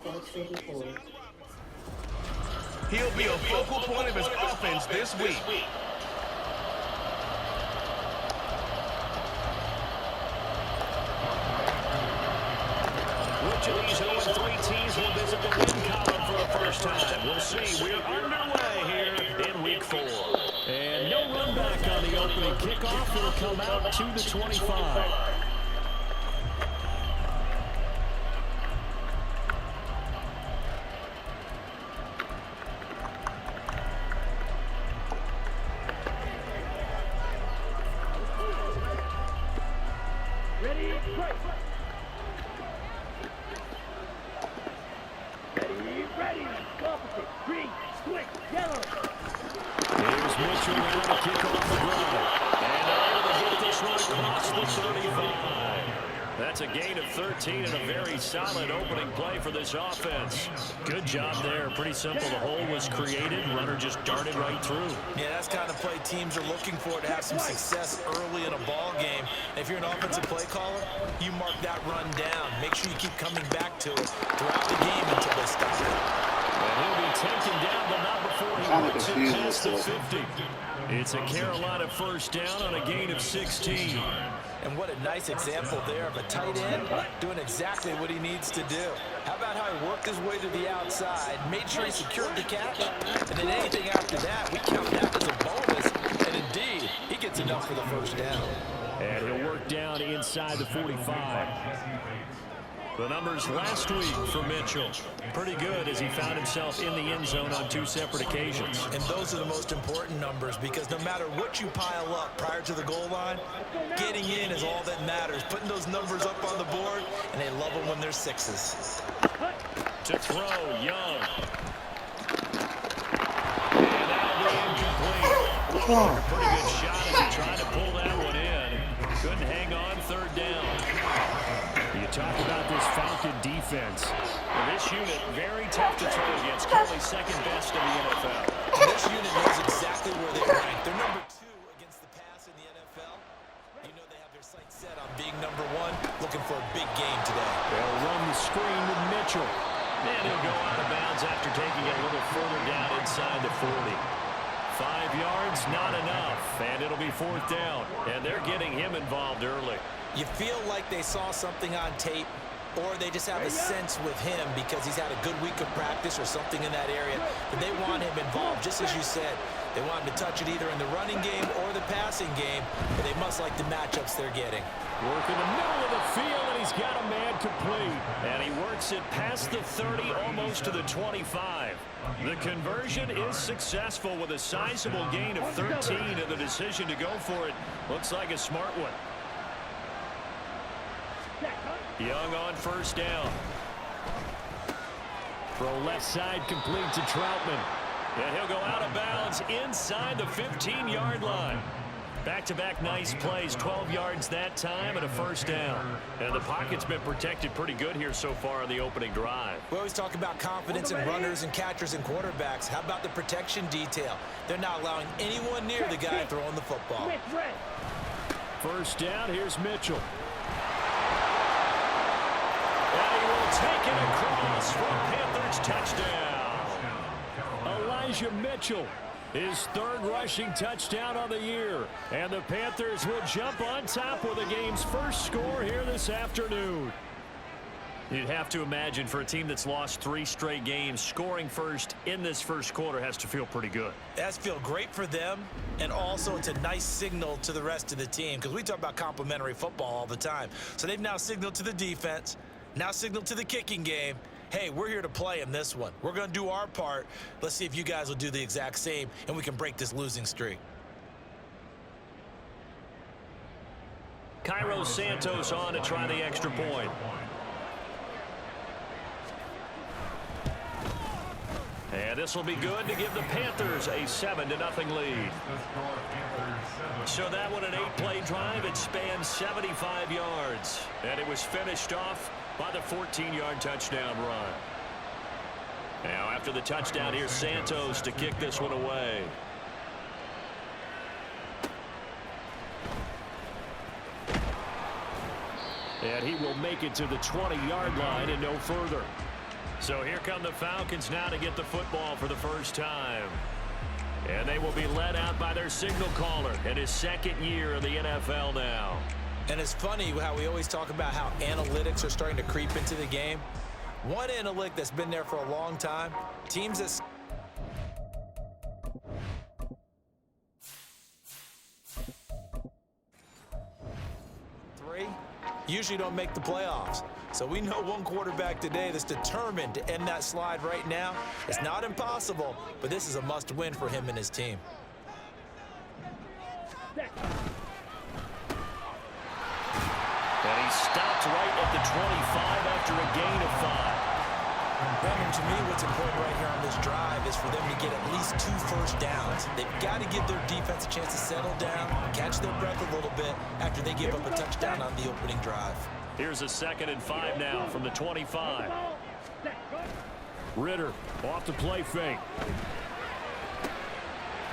NFL 24. He'll be a focal point of his offense this week. Which of these 0-3 teams will visit the win column for the first time? We'll see. We're underway here in Week 4. And no run back on the opening kickoff. It'll come out to the 25. That's a gain of 13 and a very solid opening play for this offense. Good job there. Pretty simple. The hole was created. Runner just darted right through. Yeah, that's the kind of play teams are looking for to have some success early in a ball game. If you're an offensive play caller, you mark that run down. Make sure you keep coming back to it throughout the game until they stop it. And he'll be taken down, but not before he gets it past the 50. It's a Carolina first down on a gain of 16. And what a nice example there of a tight end doing exactly what he needs to do. How about how he worked his way to the outside, made sure he secured the catch, and then anything after that, we count that as a bonus. And indeed, he gets enough for the first down. And he'll work down inside the 45. The numbers last week for Mitchell. Pretty good as he found himself in the end zone on 2 separate occasions. And those are the most important numbers because no matter what you pile up prior to the goal line, getting in is all that matters. Putting those numbers up on the board, and they love them when they're 6s. To throw, Young. And that'll be incomplete. A pretty good shot as he tried to pull that one in. Couldn't hang on, third down. You talk about this Falcon defense. Well, this unit, very tough to throw against. Currently second best in the NFL. This unit knows exactly where they rank. They're number 2 against the pass in the NFL. You know they have their sights set on being number 1, looking for a big game today. They'll run the screen with Mitchell. And he'll go out of bounds after taking it a little further down inside the 40. 5 yards, not enough. And it'll be 4th down. And they're getting him involved early. You feel like they saw something on tape, or they just have a sense with him because he's had a good week of practice or something in that area, but they want him involved, just as you said. They want him to touch it either in the running game or the passing game, but they must like the matchups they're getting. Work in the middle of the field, and he's got a man complete. And he works it past the 30, almost to the 25. The conversion is successful with a sizable gain of 13, and the decision to go for it looks like a smart one. Young on first down. Throw left side complete to Troutman. And he'll go out of bounds inside the 15-yard line. Back-to-back nice plays, 12 yards that time and a first down. And the pocket's been protected pretty good here so far on the opening drive. We always talk about confidence in runners and catchers and quarterbacks. How about the protection detail? They're not allowing anyone near the guy throwing the football. First down, here's Mitchell. And he will take it across for a Panthers touchdown. Elijah Mitchell, his 3rd rushing touchdown on the year. And the Panthers will jump on top with the game's first score here this afternoon. You'd have to imagine for a team that's lost 3 straight games, scoring first in this first quarter has to feel pretty good. It has to feel great for them, and also it's a nice signal to the rest of the team because we talk about complimentary football all the time. So they've now signaled to the defense, now signaled to the kicking game, hey, we're here to play in this one. We're going to do our part. Let's see if you guys will do the exact same, and we can break this losing streak. Cairo Santos on to try the extra point. And this will be good to give the Panthers a 7-0 lead. So that one, an 8-play drive. It spanned 75 yards. And it was finished off by the 14-yard touchdown run. Now after the touchdown, here's Santos to kick this one away. And he will make it to the 20-yard line and no further. So here come the Falcons now to get the football for the first time. And they will be led out by their signal caller in his second year in the NFL now. And it's funny how we always talk about how analytics are starting to creep into the game. One analytic that's been there for a long time, teams that usually don't make the playoffs. So we know one quarterback today that's determined to end that slide right now. It's not impossible, but this is a must-win for him and his team. And he stopped right at the 25 after a gain of 5. Brendan, to me, what's important right here on this drive is for them to get at least 2 first downs. They've got to give their defense a chance to settle down, catch their breath a little bit after they give up a touchdown on the opening drive. Here's a 2nd and 5 now from the 25. Ritter off the play fake.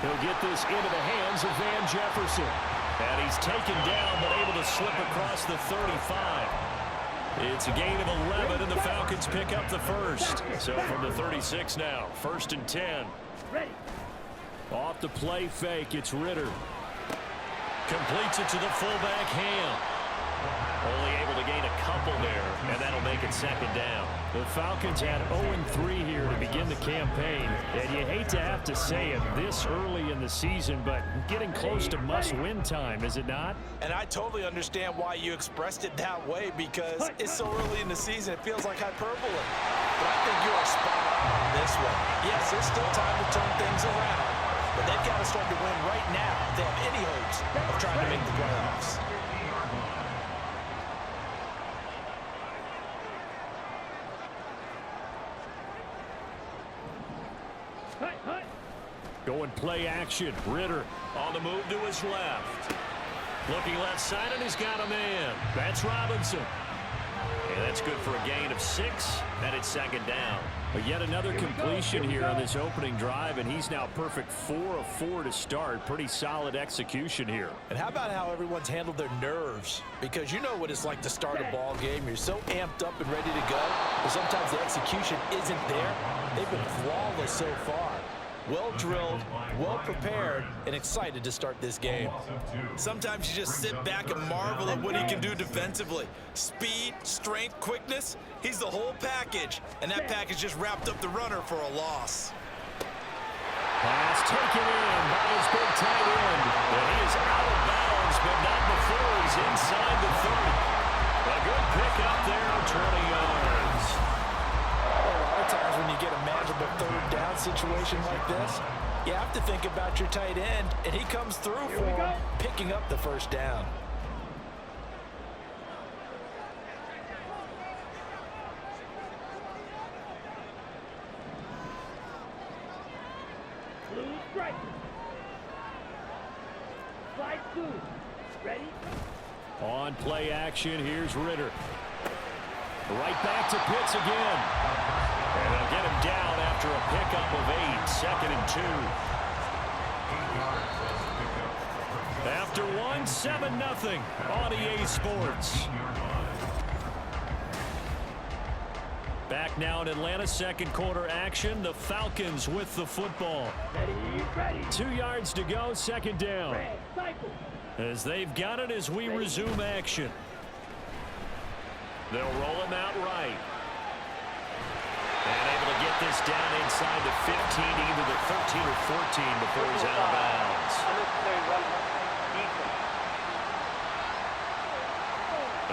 He'll get this into the hands of Van Jefferson. And he's taken down but able to slip across the 35. It's a gain of 11, and the Falcons pick up the first. So from the 36 now, 1st and 10. Off the play fake, it's Ritter. Completes it to the fullback, Ham. Only able to gain a couple there, and that'll make it 2nd down. The Falcons had 0-3 here to begin the campaign, and you hate to have to say it this early in the season, but getting close to must-win time, is it not? And I totally understand why you expressed it that way, because it's so early in the season, it feels like hyperbole. But I think you are spot on this one. Yes, there's still time to turn things around, but they've got to start to win right now if they have any hopes of trying to make the playoffs. Going play action. Ritter on the move to his left. Looking left side, and he's got a man. That's Robinson. And that's good for a gain of 6, and it's 2nd down. But yet another completion here on this opening drive, and he's now perfect 4 of 4 to start. Pretty solid execution here. And how about how everyone's handled their nerves? Because you know what it's like to start a ball game. You're so amped up and ready to go, but sometimes the execution isn't there. They've been flawless so far. Well drilled, well prepared, and excited to start this game. Sometimes you just sit back and marvel at what he can do defensively. Speed, strength, quickness, he's the whole package. And that package just wrapped up the runner for a loss. Pass taken in by his big tight end. And he is out of bounds, but not before he's inside the 30. A good pick up there, 20 yards. A lot of times when you get a manageable 3rd down situation like this, you have to think about your tight end, and he comes through for him, picking up the 1st down. Slide 2. Ready? On play action, here's Ritter. Right back to Pitts again. And they'll get him down after a pickup of 8, 2nd and 2. After 1, 7-0 on EA Sports. Back now in Atlanta, 2nd quarter action. The Falcons with the football. Ready. 2 yards to go, 2nd down. As they've got it as we resume action. They'll roll him out right. And able to get this down inside the 15, either the 13 or 14 before he's out of bounds.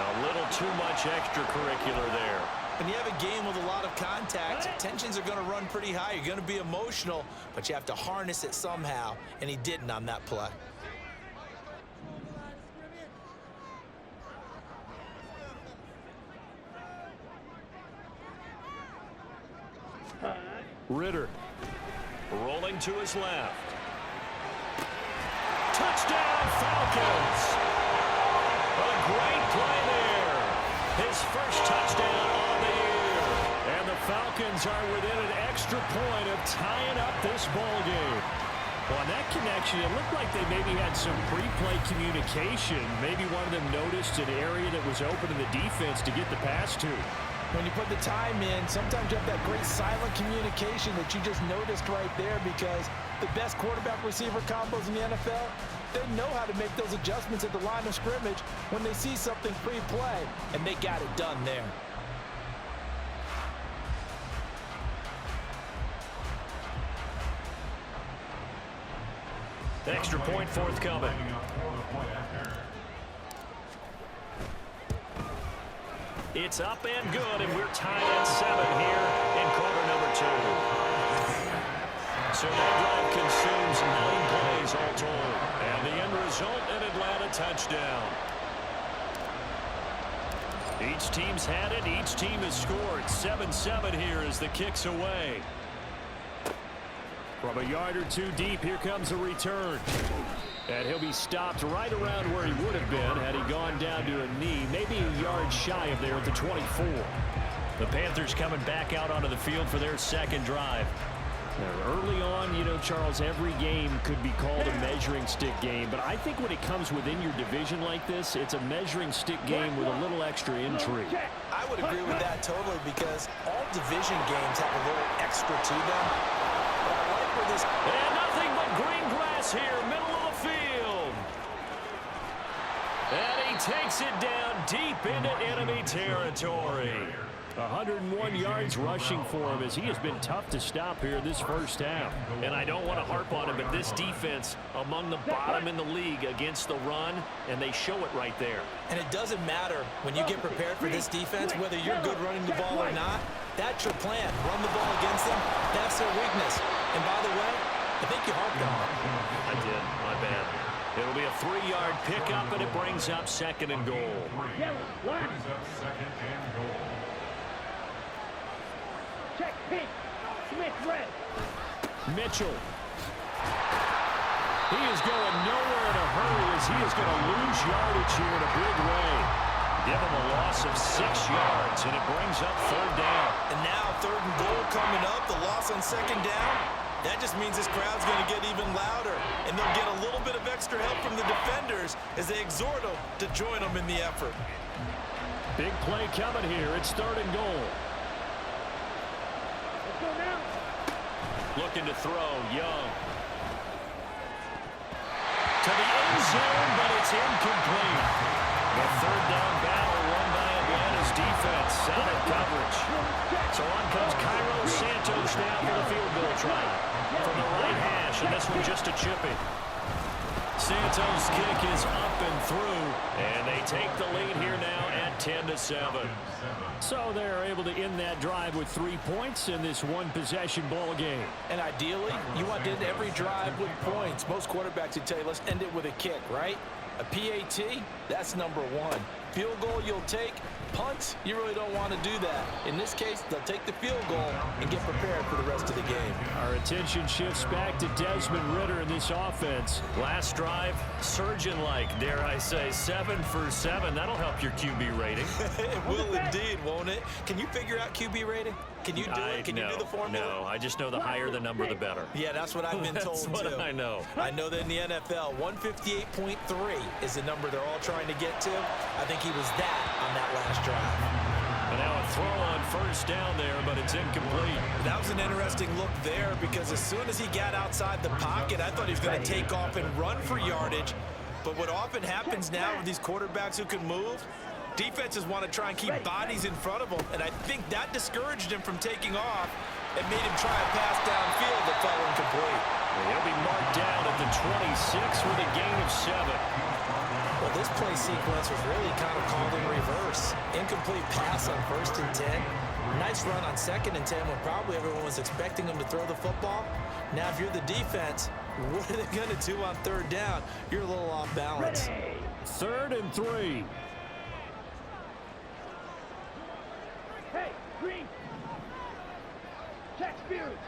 A little too much extracurricular there. When you have a game with a lot of contact, tensions are going to run pretty high. You're going to be emotional, but you have to harness it somehow, and he didn't on that play. Ritter rolling to his left. Touchdown, Falcons! A great play there. His first touchdown on the year. And the Falcons are within an extra point of tying up this ball game. Well, on that connection, it looked like they maybe had some pre-play communication. Maybe one of them noticed an area that was open to the defense to get the pass to. When you put the time in, sometimes you have that great silent communication that you just noticed right there, because the best quarterback-receiver combos in the NFL, they know how to make those adjustments at the line of scrimmage when they see something pre-play, and they got it done there. Extra point forthcoming. It's up and good, and we're tied at 7 here in quarter number 2. So that drive consumes 9 plays all told, and the end result, an Atlanta touchdown. Each team's had it. Each team has scored. 7-7 here as the kick's away. From a yard or two deep, here comes a return. And he'll be stopped right around where he would have been had he gone down to a knee, maybe a yard shy of there at the 24. The Panthers coming back out onto the field for their second drive. Now, early on, you know, Charles, every game could be called a measuring stick game, but I think when it comes within your division like this, it's a measuring stick game with a little extra intrigue. I would agree with that totally, because all division games have a little extra to them. But I like where this... And nothing but green grass here, middle of the field. And he takes it down deep into enemy territory. 101 yards rushing for him, as he has been tough to stop here this first half. And I don't want to harp on him, but this defense among the bottom in the league against the run, and they show it right there. And it doesn't matter when you get prepared for this defense, whether you're good running the ball or not. That's your plan. Run the ball against them. That's their weakness. And by the way, I think you harped on it. I did. My bad. It'll be a 3-yard pickup, and it brings up 2nd and goal. Check pink. Smith red. Mitchell. He is going nowhere in a hurry, as he is going to lose yardage here in a big way. Give him a loss of 6 yards, and it brings up 3rd down. And now 3rd and goal coming up. The loss on 2nd down. That just means this crowd's going to get even louder, and they'll get a little bit of extra help from the defenders as they exhort them to join them in the effort. Big play coming here. It's 3rd and goal. Let's go now. Looking to throw, Young. To the end zone, but it's incomplete. The 3rd down battle won by Atlanta's defense. Solid coverage. So on comes Cairo Santos now for the field goal try. From the right hash, and this one just a chipping. Santos' kick is up and through, and they take the lead here now at 10-7. So they're able to end that drive with 3 points in this one-possession ball game. And ideally, you want to end every drive with points. Most quarterbacks would tell you, let's end it with a kick, right? A PAT, that's number 1. Field goal you'll take. Punts, you really don't want to do that. In this case, they'll take the field goal and get prepared for the rest of the game. Our attention shifts back to Desmond Ridder in this offense. Last drive, surgeon-like, dare I say, 7 for 7. That'll help your QB rating. It will indeed, won't it? Can you figure out QB rating? Can you do it? Can you do the formula? No, I just know the higher the number, the better. Yeah, that's what I've been told, That's what too. I know. I know that in the NFL, 158.3 is the number they're all trying to get to. I think he was that on that last drive. And now a throw on 1st down there, but it's incomplete. That was an interesting look there, because as soon as he got outside the pocket, I thought he was going to take off and run for yardage. But what often happens now with these quarterbacks who can move, defenses want to try and keep bodies in front of them, and I think that discouraged him from taking off and made him try a pass downfield that fell incomplete. And he'll be marked down at the 26 with a gain of 7. Well, this play sequence was really kind of called in reverse. Incomplete pass on 1st and 10. Nice run on 2nd and 10 when probably everyone was expecting him to throw the football. Now, if you're the defense, what are they going to do on 3rd down? You're a little off balance. 3rd and 3. Hey, green. Check spirit.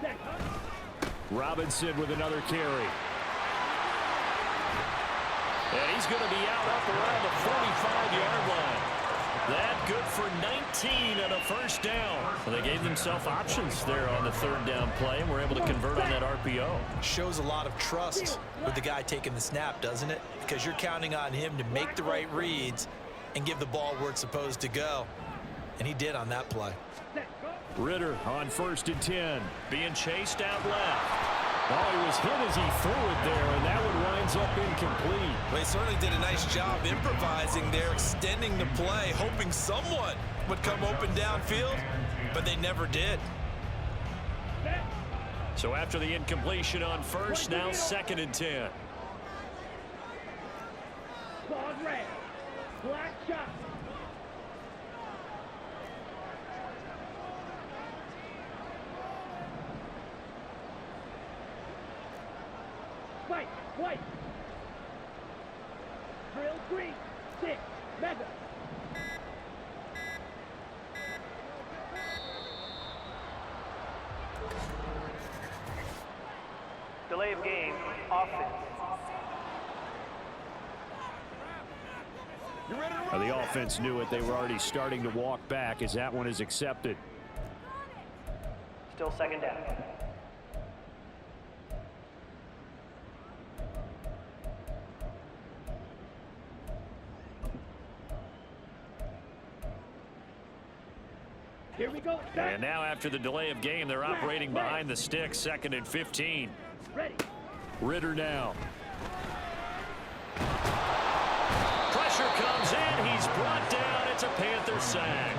Check, huh? Robinson with another carry. And he's going to be out up around the 45-yard line. That good for 19 and a 1st down. Well, they gave themselves options there on the 3rd down play, and were able to convert on that RPO. Shows a lot of trust with the guy taking the snap, doesn't it? Because you're counting on him to make the right reads and give the ball where it's supposed to go. And he did on that play. Ritter on 1st and 10. Being chased out left. Oh, he was hit as he threw it there, and that one winds up incomplete. Well, he certainly did a nice job improvising there, extending the play, hoping someone would come open downfield, but they never did. So after the incompletion on 1st, now 2nd and 10. Ball red. Black shot. White. Drill green. 6. Mega. Delay of game. Offense. The offense knew it. They were already starting to walk back as that one is accepted. Still 2nd down. Here we go. And now after the delay of game, they're operating behind the sticks, 2nd and 15. Ready. Ritter now. Pressure comes in. He's brought down. It's a Panther sack.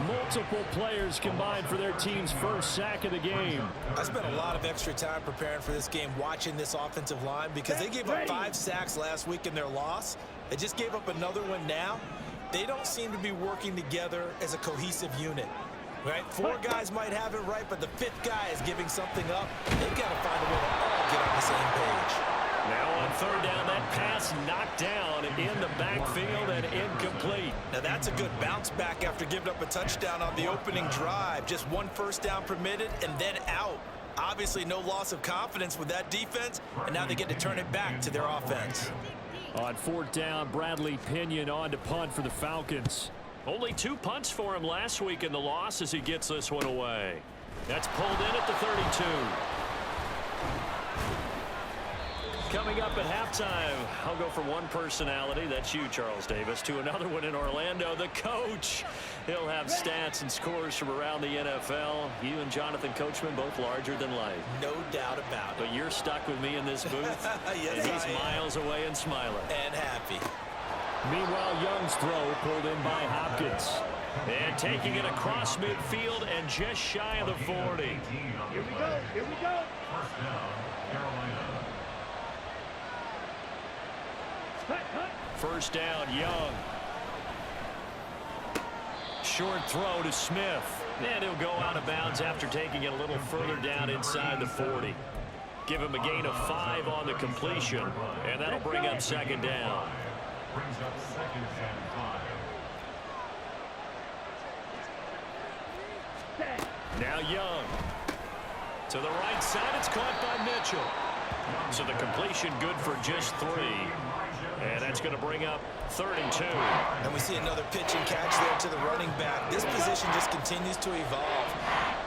Multiple players combined for their team's 1st sack of the game. I spent a lot of extra time preparing for this game, watching this offensive line, because they gave up 5 sacks last week in their loss. They just gave up another one now. They don't seem to be working together as a cohesive unit, right? 4 guys might have it right, but the 5th guy is giving something up. They've got to find a way to all get on the same page. Now on 3rd down, that pass knocked down in the backfield and incomplete. Now that's a good bounce back after giving up a touchdown on the opening drive. Just 1 first down permitted and then out. Obviously no loss of confidence with that defense, and now they get to turn it back to their offense. On 4th down, Bradley Pinion on to punt for the Falcons. Only 2 punts for him last week in the loss as he gets this one away. That's pulled in at the 32. Coming up at halftime, I'll go from one personality, that's you, Charles Davis, to another one in Orlando, the coach. He'll have stats and scores from around the NFL. You and Jonathan Coachman both larger than life. No doubt about it. But you're stuck with me in this booth. Yes, and he's miles away and smiling. And happy. Meanwhile, Young's throw pulled in by Hopkins. And taking it across midfield and just shy of the 40. Here we go. Here we go. First down, Carolina. First down, Young. Short throw to Smith. And he'll go out of bounds after taking it a little further down inside the 40. Give him a gain of 5 on the completion. And that'll bring up 2nd down. Brings up 2nd and 5. Now Young. To the right side, it's caught by Mitchell. So the completion good for just 3. And that's going to bring up 3rd and 2. And we see another pitch and catch there to the running back. This position just continues to evolve.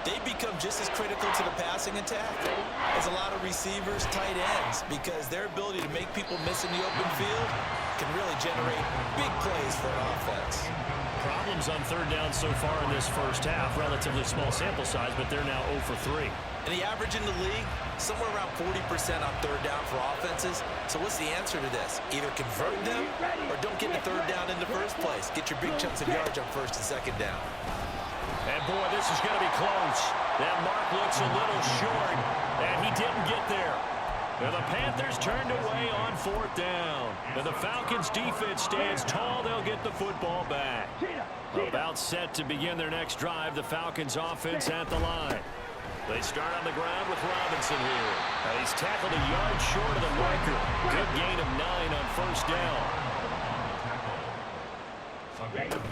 They become just as critical to the passing attack as a lot of receivers, tight ends, because their ability to make people miss in the open field can really generate big plays for an offense. Problems on 3rd down so far in this first half. Relatively small sample size, but they're now 0 for 3. And the average in the league, somewhere around 40% on 3rd down for offenses. So what's the answer to this? Either convert them or don't get the 3rd down in the first place. Get your big chunks of yards on 1st and 2nd down. And boy, this is going to be close. That mark looks a little short, and he didn't get there. And the Panthers turned away on 4th down. And the Falcons defense stands tall. They'll get the football back. About set to begin their next drive. The Falcons offense at the line. They start on the ground with Robinson here. He's tackled a yard short of the marker. Good gain of 9 on 1st down. A gain of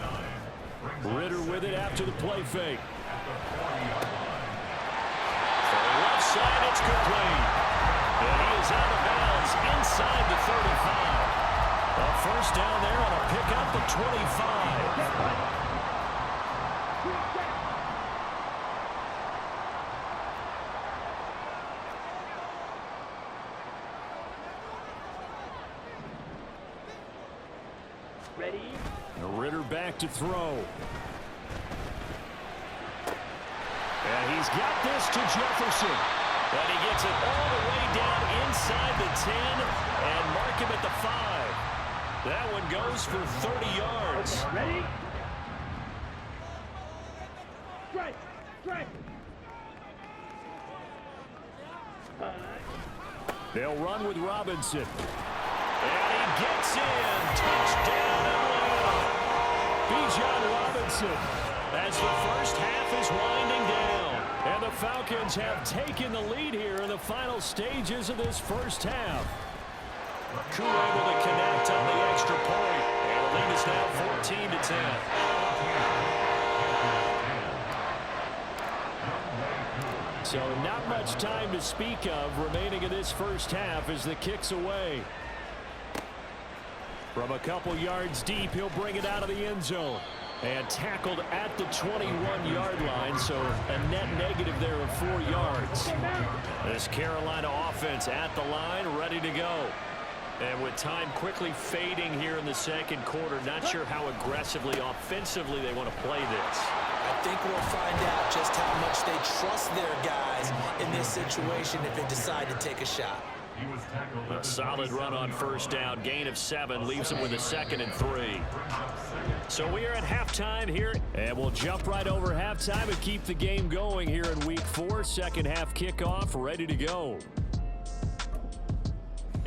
9. Ritter with it after the play fake. For the left side, it's complete. And he is out of bounds inside the 35. A 1st down there on a pickup of 25. Ready? Ritter back to throw. And he's got this to Jefferson. And he gets it all the way down inside the 10 and mark him at the 5. That one goes for 30 yards. Okay, ready? Strike! Strike! They'll run with Robinson. And he gets in. Touchdown, Atlanta. Bijan Robinson as the first half is winding down. And the Falcons have taken the lead here in the final stages of this first half. Koo able to connect on the extra point. And the lead is now 14-10. So not much time to speak of remaining in this first half as the kick's away. From a couple yards deep, he'll bring it out of the end zone. And tackled at the 21-yard line, so a net negative there of 4 yards. This Carolina offense at the line, ready to go. And with time quickly fading here in the second quarter, not sure how aggressively, offensively they want to play this. I think we'll find out just how much they trust their guys in this situation if they decide to take a shot. A solid run on first down, gain of 7, leaves them with a 2nd and 3. So we are at halftime here, and we'll jump right over halftime and keep the game going here in week 4. Second half kickoff, ready to go.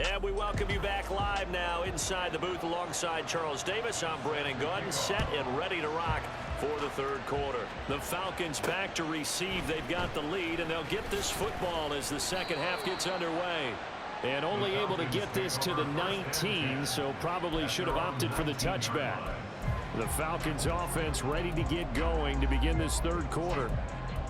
And we welcome you back live now inside the booth alongside Charles Davis. I'm Brandon Gordon, set and ready to rock for the third quarter. The Falcons back to receive. They've got the lead, and they'll get this football as the second half gets underway. And only able to get this to the 19, so probably should have opted for the touchback. The Falcons offense ready to get going to begin this third quarter.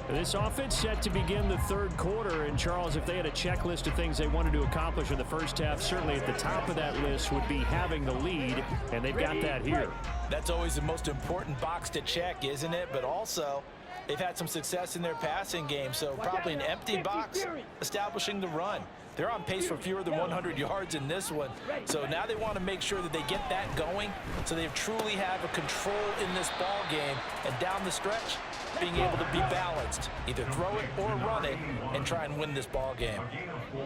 This offense set to begin the third quarter, and Charles, if they had a checklist of things they wanted to accomplish in the first half, certainly at the top of that list would be having the lead, and they've got that here. That's always the most important box to check, isn't it? But also, they've had some success in their passing game, so probably an empty box establishing the run. They're on pace for fewer than 100 yards in this one, so now they want to make sure that they get that going so they truly have a control in this ball game, and down the stretch, being able to be balanced, either throw it or run it, and try and win this ball game. A gain of 4.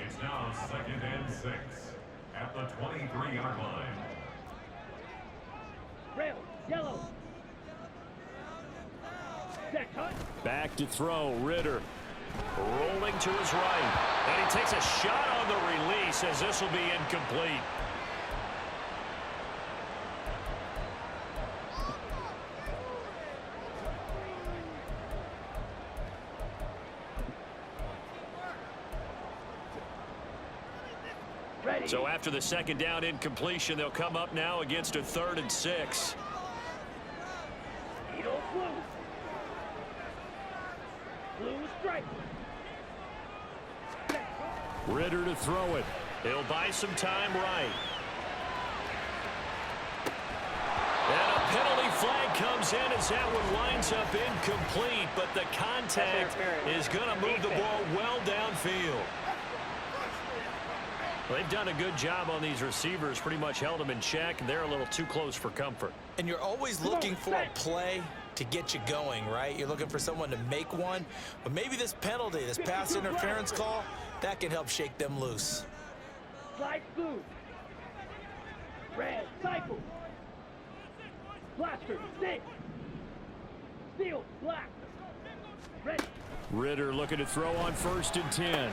It's now 2nd and 6 at the 23-yard line. Rail, yellow. Set, cut. Back to throw, Ritter. Rolling to his right. And he takes a shot on the release as this will be incomplete. Ready. So after the second down incompletion, they'll come up now against a 3rd and 6. Needle blue. Blue strike. Ritter to throw it. He'll buy some time right. And a penalty flag comes in as that one winds up incomplete, but the contact is going to move the ball well downfield. Well, they've done a good job on these receivers, pretty much held them in check, and they're a little too close for comfort. And you're always looking for a play to get you going, right? You're looking for someone to make one, but maybe this penalty, this pass interference call, that can help shake them loose. Slide blue. Red, cycle. Blaster, stick. Steel, black. Ready. Ritter looking to throw on 1st and 10.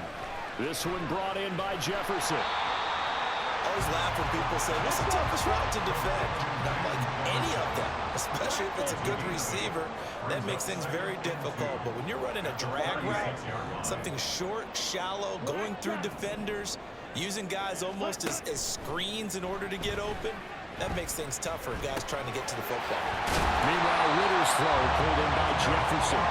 This one brought in by Jefferson. I always laugh when people say, what's the toughest route to defend? Not like any of them, especially if it's a good receiver. That makes things very difficult. But when you're running a drag route, something short, shallow, going through defenders, using guys almost as screens in order to get open, that makes things tough for guys trying to get to the football. Meanwhile, Ritter's throw pulled in by Jefferson.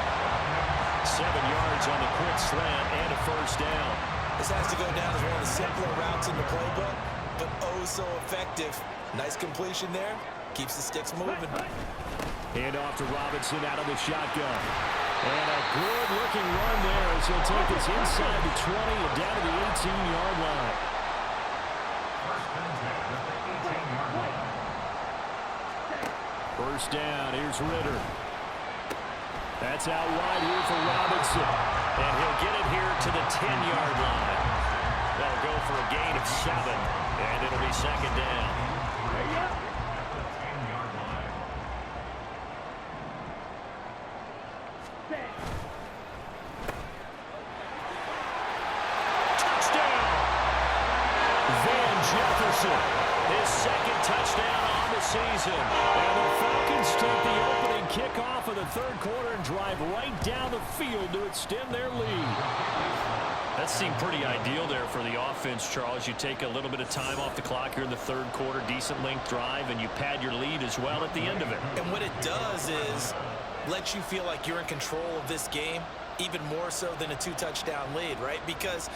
7 yards on the quick slant and a 1st down. This has to go down as one of the simpler routes in the playbook, but oh so effective. Nice completion there. Keeps the sticks moving. Hand off to Robinson out of the shotgun. And a good-looking run there as he'll take us inside the 20 and down to the 18-yard line. first down. Here's Ritter. That's out wide here for Robinson. And he'll get it here to the 10-yard line. They'll go for a gain of 7, and it'll be second down. His second touchdown on the season. And the Falcons take the opening kickoff of the third quarter and drive right down the field to extend their lead. That seemed pretty ideal there for the offense, Charles. You take a little bit of time off the clock here in the third quarter, decent length drive, and you pad your lead as well at the end of it. And what it does is let you feel like you're in control of this game, even more so than a 2-touchdown lead, right? Because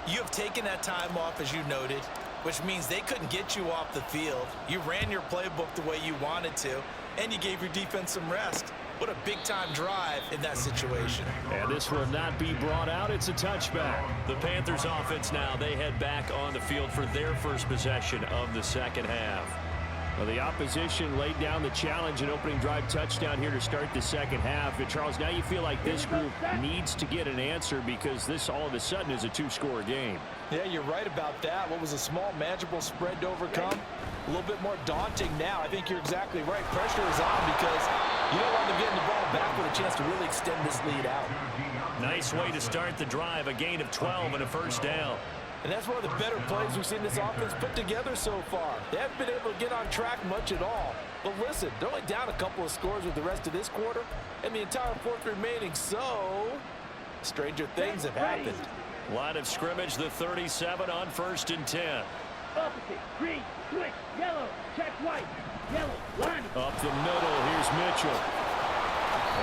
you have taken that time off, as you noted, which means they couldn't get you off the field. You ran your playbook the way you wanted to, and you gave your defense some rest. What a big-time drive in that situation. And this will not be brought out. It's a touchback. The Panthers offense now, they head back on the field for their first possession of the second half. Well, the opposition laid down the challenge and opening drive touchdown here to start the second half. And Charles, now you feel like this group needs to get an answer because this all of a sudden is a 2-score game. Yeah, you're right about that. What was a small, manageable spread to overcome, a little bit more daunting now. I think you're exactly right. Pressure is on because you don't want them getting the ball back with a chance to really extend this lead out. Nice way to start the drive, a gain of 12 and a first down. And that's one of the better plays we've seen this offense put together so far. They haven't been able to get on track much at all. But listen, they're only down a couple of scores with the rest of this quarter and the entire fourth remaining. So, stranger things have happened. Line of scrimmage, the 37 on 1st and 10. Opposite, green, switch, yellow, check white, yellow, line. Up the middle, here's Mitchell.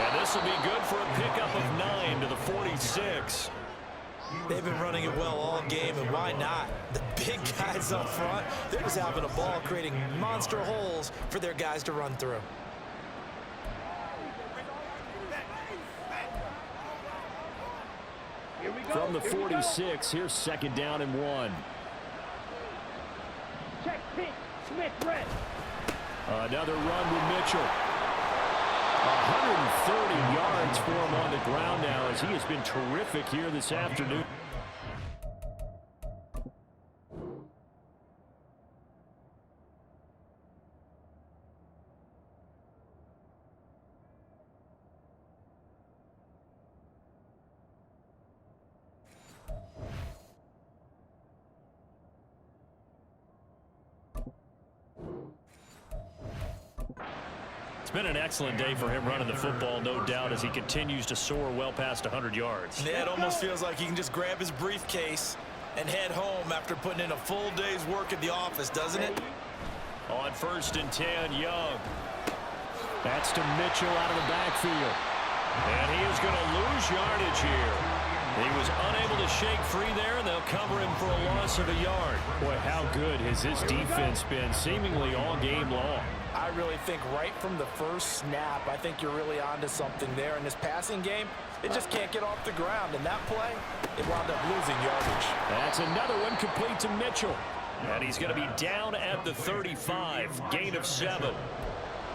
And this will be good for a pickup of 9 to the 46. They've been running it well all game, and why not? The big guys up front, they're just having a ball, creating monster holes for their guys to run through. Here we go. From the 46, here's second down and 1. Check pink, Smith red. Another run with Mitchell. 130 yards for him on the ground now as he has been terrific here this afternoon. It's been an excellent day for him running the football, no doubt, as he continues to soar well past 100 yards. Yeah, it almost feels like he can just grab his briefcase and head home after putting in a full day's work at the office, doesn't it? On 1st and 10, Young. That's to Mitchell out of the backfield. And he is going to lose yardage here. He was unable to shake free there, and they'll cover him for a loss of a yard. Boy, how good has this defense been seemingly all game long. I really think right from the first snap, I think you're really onto something there. In this passing game, it just can't get off the ground. And that play, it wound up losing yardage. That's another one complete to Mitchell. And he's going to be down at the 35, gain of 7.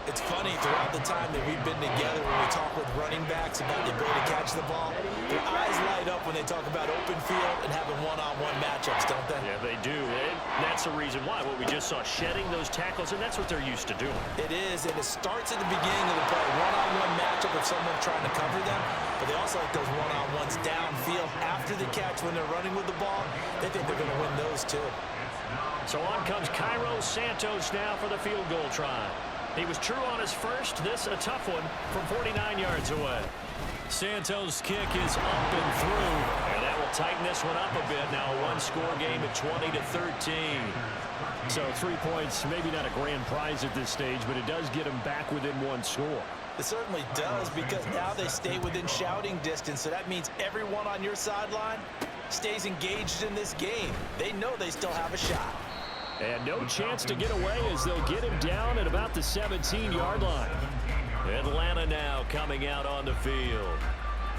It's funny, throughout the time that we've been together, when we talk with running backs about the ability to catch the ball, their eyes light up when they talk about open field and having one-on-one matchups, don't they? Yeah, they do. And that's the reason why. What we just saw, shedding those tackles, and that's what they're used to doing. It is, and it starts at the beginning of the play. One-on-one matchup if someone's trying to cover them, but they also like those one-on-ones downfield after the catch when they're running with the ball. They think they're going to win those, too. So on comes Cairo Santos now for the field goal try. He was true on his first. This a tough one from 49 yards away. Santos' kick is up and through, and that will tighten this one up a bit. Now a one-score game at 20-13. So 3 points, maybe not a grand prize at this stage, but it does get them back within one score. It certainly does, because now they stay within shouting distance, so that means everyone on your sideline stays engaged in this game. They know they still have a shot. And no chance to get away as they'll get him down at about the 17-yard line. Atlanta now coming out on the field.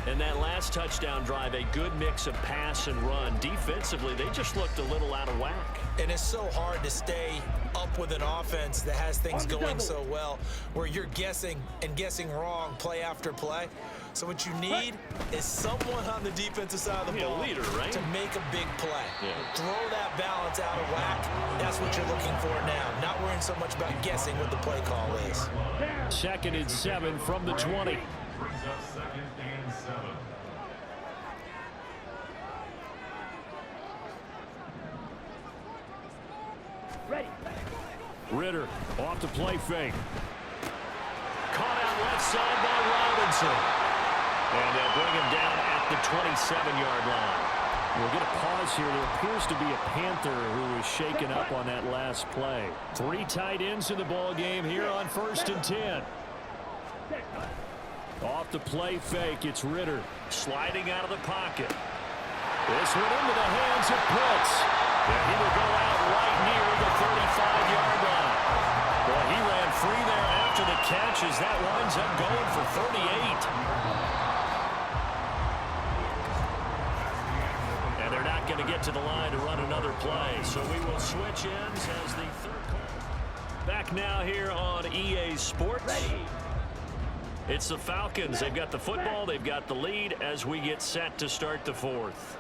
And that last touchdown drive, a good mix of pass and run. Defensively, they just looked a little out of whack. And it's so hard to stay up with an offense that has things going so well, where you're guessing and guessing wrong play after play. So what you need is someone on the defensive side of the ball leader, right? to make a big play. Yeah. Throw that balance out of whack. That's what you're looking for now. Not worrying so much about guessing what the play call is. 2nd and 7 from the 20. Brings up 2nd and 7. Ready. Ritter off the play fake. Caught out left side by Robinson. And they'll bring him down at the 27-yard line. We'll get a pause here. There appears to be a Panther who was shaken up on that last play. 3 tight ends in the ball game here on 1st and 10. Off the play fake, it's Ritter sliding out of the pocket. This one into the hands of Pitts. And he will go out right near the 35-yard line. Well, he ran free there after the catch as that winds up going for 38. And they're not going to get to the line to run another play. So we will switch ends as the third call. Back now here on EA Sports. It's the Falcons. They've got the football. They've got the lead as we get set to start the 4th.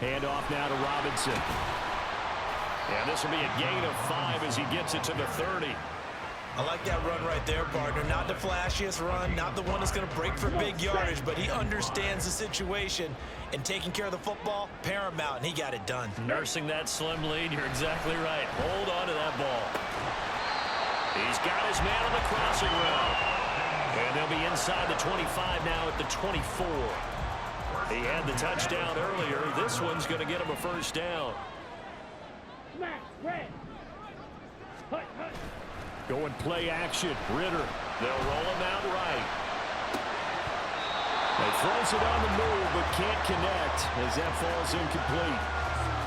Handoff now to Robinson. And this will be a gain of 5 as he gets it to the 30. I like that run right there, partner. Not the flashiest run, not the one that's going to break for big yardage, but he understands the situation, and taking care of the football, paramount, and he got it done. Nursing that slim lead, you're exactly right. Hold on to that ball. He's got his man on the crossing route. And they'll be inside the 25 now at the 24. He had the touchdown earlier. This one's going to get him a 1st down. Smash. Red. Hut. Going play action. Ritter. They'll roll him out right. They throws it on the move, but can't connect as that falls incomplete.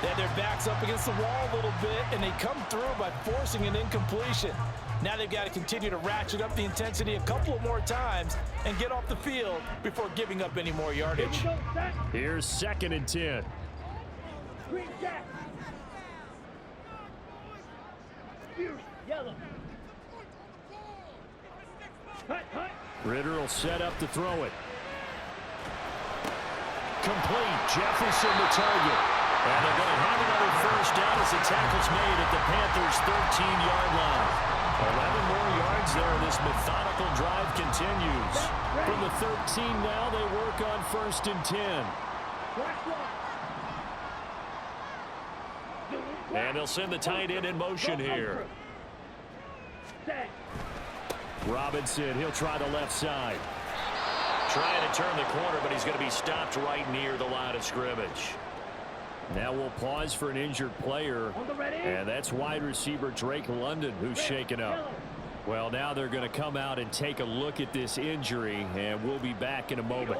They had their backs up against the wall a little bit, and they come through by forcing an incompletion. Now they've got to continue to ratchet up the intensity a couple of more times and get off the field before giving up any more yardage. Here's 2nd and 10. Green jack. Fierce. Yellow. Hut. Ritter will set up to throw it. Complete. Jefferson the target. And they're going to have another 1st down as the tackle's made at the Panthers' 13-yard line. 11 more yards there. This methodical drive continues. From the 13 now, they work on 1st and 10. And they'll send the tight end in motion here. Robinson, he'll try the left side. Trying to turn the corner, but he's going to be stopped right near the line of scrimmage. Now we'll pause for an injured player, and that's wide receiver Drake London who's shaken up. Well, now they're going to come out and take a look at this injury, and we'll be back in a moment.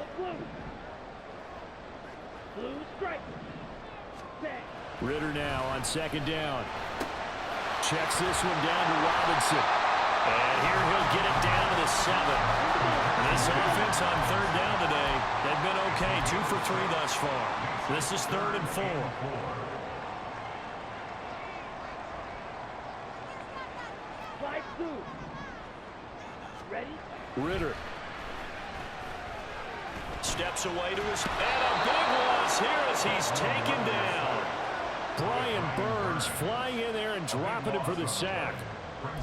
Ritter now on 2nd down. Checks this one down to Robinson. And here he'll get it down to the 7. This offense on 3rd down today, they've been okay. 2 for 3 thus far. This is 3rd and 4. Slide through. Ready? Ritter. Steps away to his, and a big loss here as he's taken down. Brian Burns flying in there and dropping him for the sack.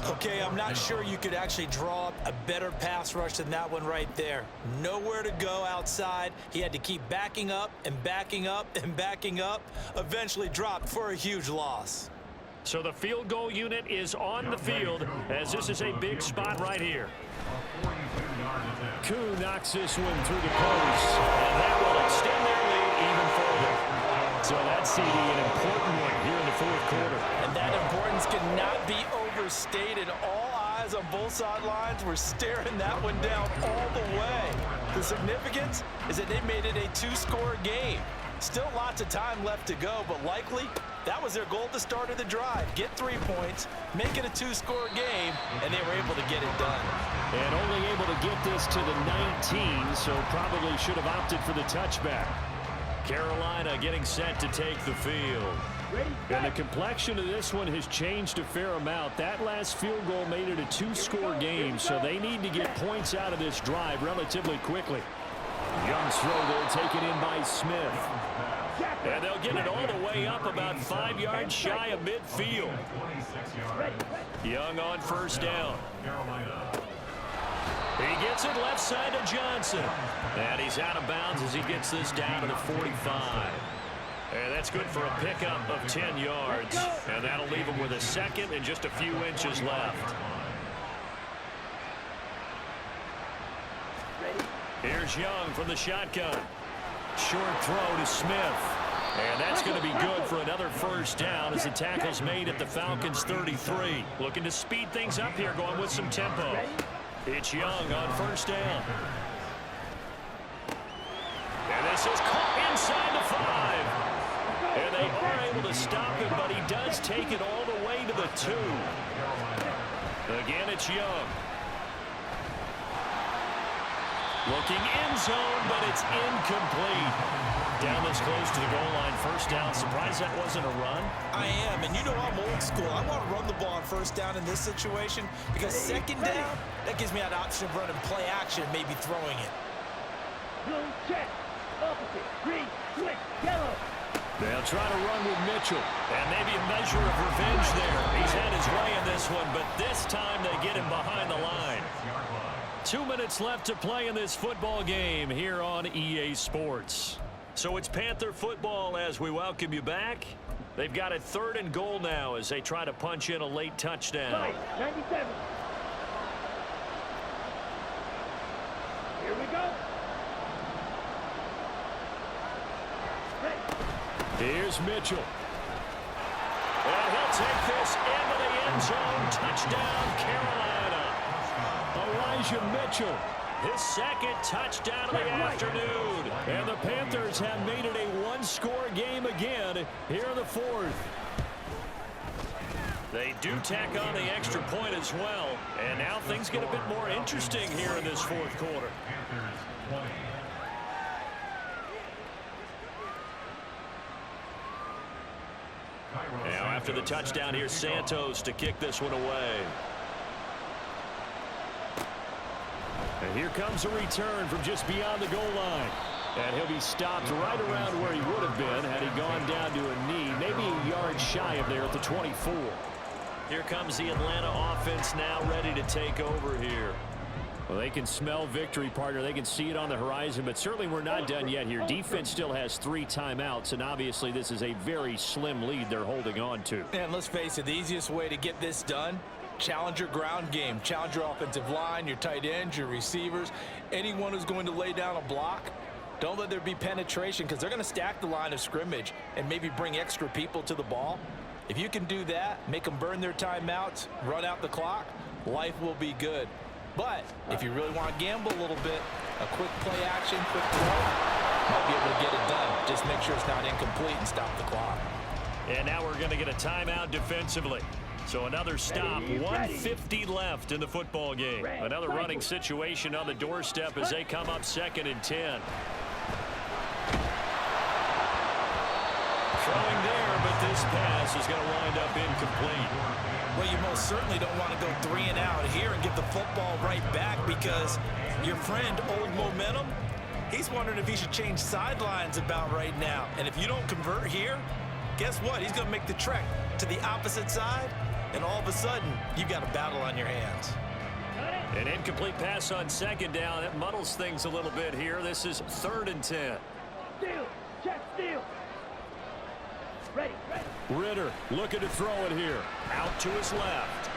Okay, I'm not sure you could actually draw up a better pass rush than that one right there. Nowhere to go outside. He had to keep backing up and backing up and backing up. Eventually dropped for a huge loss. So the field goal unit is on the field as this is a big spot right here. Koo knocks this one through the post, and that will extend their lead even further. So that's CD, an important one here in the 4th quarter. And that importance cannot be overstated. All eyes on both sidelines were staring that one down all the way. The significance is that they made it a 2-score game. Still lots of time left to go, but likely that was their goal at the start of the drive. Get 3 points, make it a 2-score game, and they were able to get it done. And only able to get this to the 19, so probably should have opted for the touchback. Carolina getting set to take the field. And the complexion of this one has changed a fair amount. That last field goal made it a 2-score game, so they need to get points out of this drive relatively quickly. Young's throw there taken in by Smith. And they'll get it all the way up about 5 yards shy of midfield. Young on first down. He gets it left side to Johnson. And he's out of bounds as he gets this down to the 45. And that's good for a pickup of 10 yards. And that'll leave him with a second and just a few inches left. Here's Young from the shotgun. Short throw to Smith. And that's going to be good for another first down as the tackle's made at the Falcons' 33. Looking to speed things up here, going with some tempo. It's Young on first down. And this is caught inside the 5. And they are able to stop him, but he does take it all the way to the 2. Again, it's Young. Looking end zone, but it's incomplete. Down this close to the goal line, first down. Surprised that wasn't a run? I am, and you know I'm old school. I want to run the ball on first down in this situation because second down, that gives me that option of running play action, maybe throwing it. Blue check. Opposite. Green. Switch. Yellow. They'll try to run with Mitchell. And maybe a measure of revenge there. He's had his way in this one, but this time they get him behind the line. 2 minutes left to play in this football game here on EA Sports. So it's Panther football as we welcome you back. They've got it 3rd and goal now as they try to punch in a late touchdown. 97. Here we go. Here's Mitchell. And he'll take this into the end zone. Touchdown, Carolina. Elijah Mitchell, his second touchdown of the afternoon. And the Panthers have made it a 1-score game again here in the 4th. They do tack on the extra point as well. And now things get a bit more interesting here in this 4th quarter. Now after the touchdown, here's Santos to kick this one away. And here comes a return from just beyond the goal line. And he'll be stopped right around where he would have been had he gone down to a knee, maybe a yard shy of there at the 24. Here comes the Atlanta offense now ready to take over here. Well, they can smell victory, partner. They can see it on the horizon, but certainly we're not done yet here. Defense still has 3 timeouts, and obviously this is a very slim lead they're holding on to. And let's face it, the easiest way to get this done, challenge your ground game. Challenge your offensive line, your tight ends, your receivers, anyone who's going to lay down a block. Don't let there be penetration because they're going to stack the line of scrimmage and maybe bring extra people to the ball. If you can do that, make them burn their timeouts, run out the clock, life will be good. But if you really want to gamble a little bit, a quick play action, quick throw, might be able to get it done. Just make sure it's not incomplete and stop the clock. And now we're going to get a timeout defensively. So another stop, 1:50 left in the football game. Another running situation on the doorstep as they come up 2nd and 10. Throwing there, but this pass is going to wind up incomplete. Well, you most certainly don't want to go 3 and out here and get the football right back because your friend, Old Momentum, he's wondering if he should change sidelines about right now. And if you don't convert here, guess what? He's going to make the trek to the opposite side, and all of a sudden, you've got a battle on your hands. An incomplete pass on 2nd down. That muddles things a little bit here. This is 3rd and 10. Steal. Check steal. Ready. Ritter looking to throw it here. Out to his left.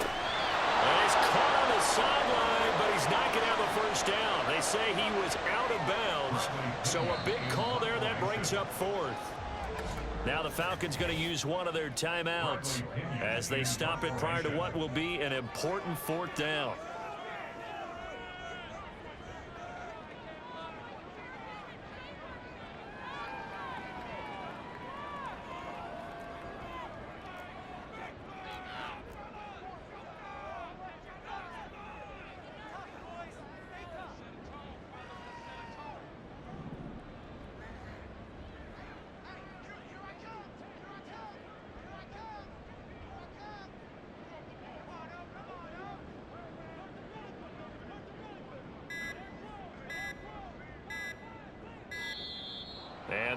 And he's caught on the sideline, but he's not going to have a first down. They say he was out of bounds. So a big call there that brings up 4th. Now the Falcons going to use one of their timeouts as they stop it prior to what will be an important 4th down.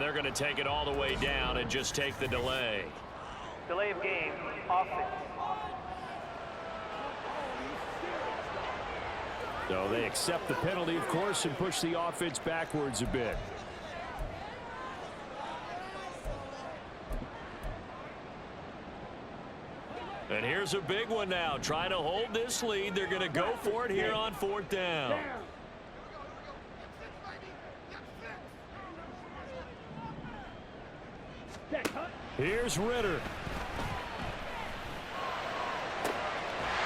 they're going to take it all the way down and just take the delay. Delay of game, offense. So they accept the penalty, of course, and push the offense backwards a bit. And here's a big one now. Trying to hold this lead. They're going to go for it here on 4th down. Here's Ritter.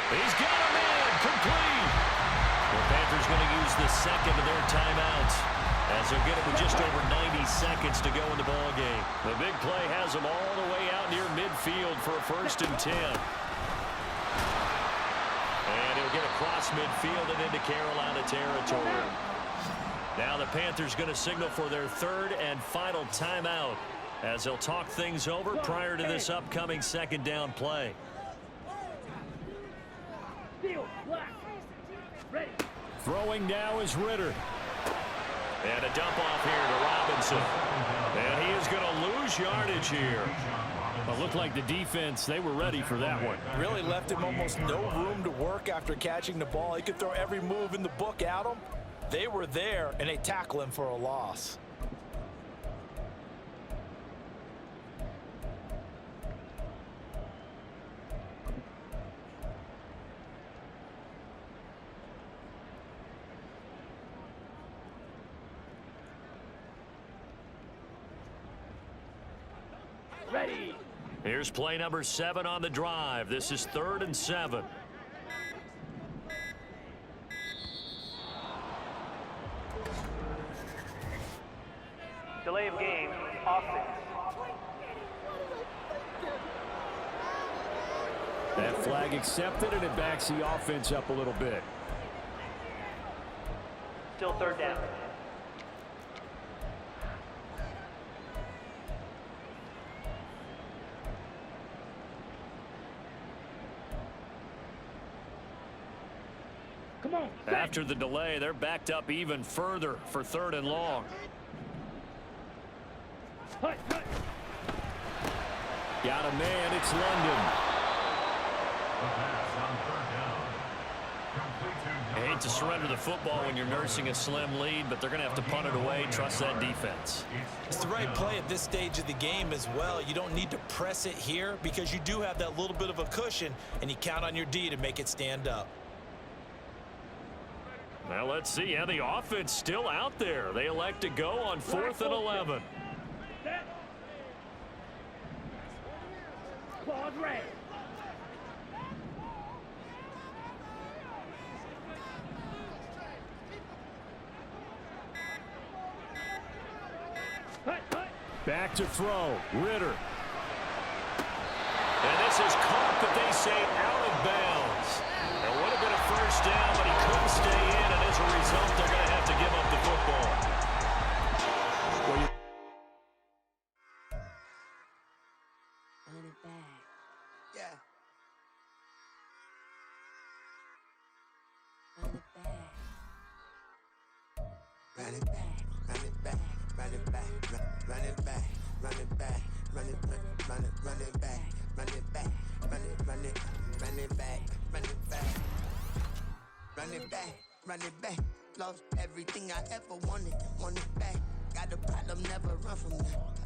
He's got him in. Complete. The Panthers going to use the second of their timeouts as they'll get it with just over 90 seconds to go in the ball game. The big play has them all the way out near midfield for a 1st and 10. And he'll get across midfield and into Carolina territory. Now the Panthers going to signal for their 3rd and final timeout as they'll talk things over prior to this upcoming 2nd down play. Throwing now is Ritter. And a dump off here to Robinson. And he is going to lose yardage here. It looked like the defense, they were ready for that one. Really left him almost no room to work after catching the ball. He could throw every move in the book at him. They were there, and they tackle him for a loss. Ready. Here's play number 7 on the drive. This is 3rd and 7. Delay of game, offense. That flag accepted, and it backs the offense up a little bit. Still 3rd down. Come on. After the delay, they're backed up even further for 3rd and long. Hut, hut. Got a man. It's London. I hate to surrender the football when you're nursing a slim lead, but they're going to have to punt it away. Trust that defense. It's the right play at this stage of the game as well. You don't need to press it here because you do have that little bit of a cushion, and you count on your D to make it stand up. Well, let's see. Yeah, the offense still out there. They elect to go on 4th and 11. Claude Ray. Back to throw. Ritter. And this is caught, but they say out of bounds. It would have been a 1st down, but he couldn't stay in, and as a result, they're going to have to give up the football. Run it back. Yeah. Run it back. Run it back. Run it back. Run it back. Run it back. Run it back. Run it back. Run it back. Run it back. Run it back. Run it back. Run it back. Run it back. Run it back. Lost everything I ever wanted. Want it back. Got a problem, never run from that.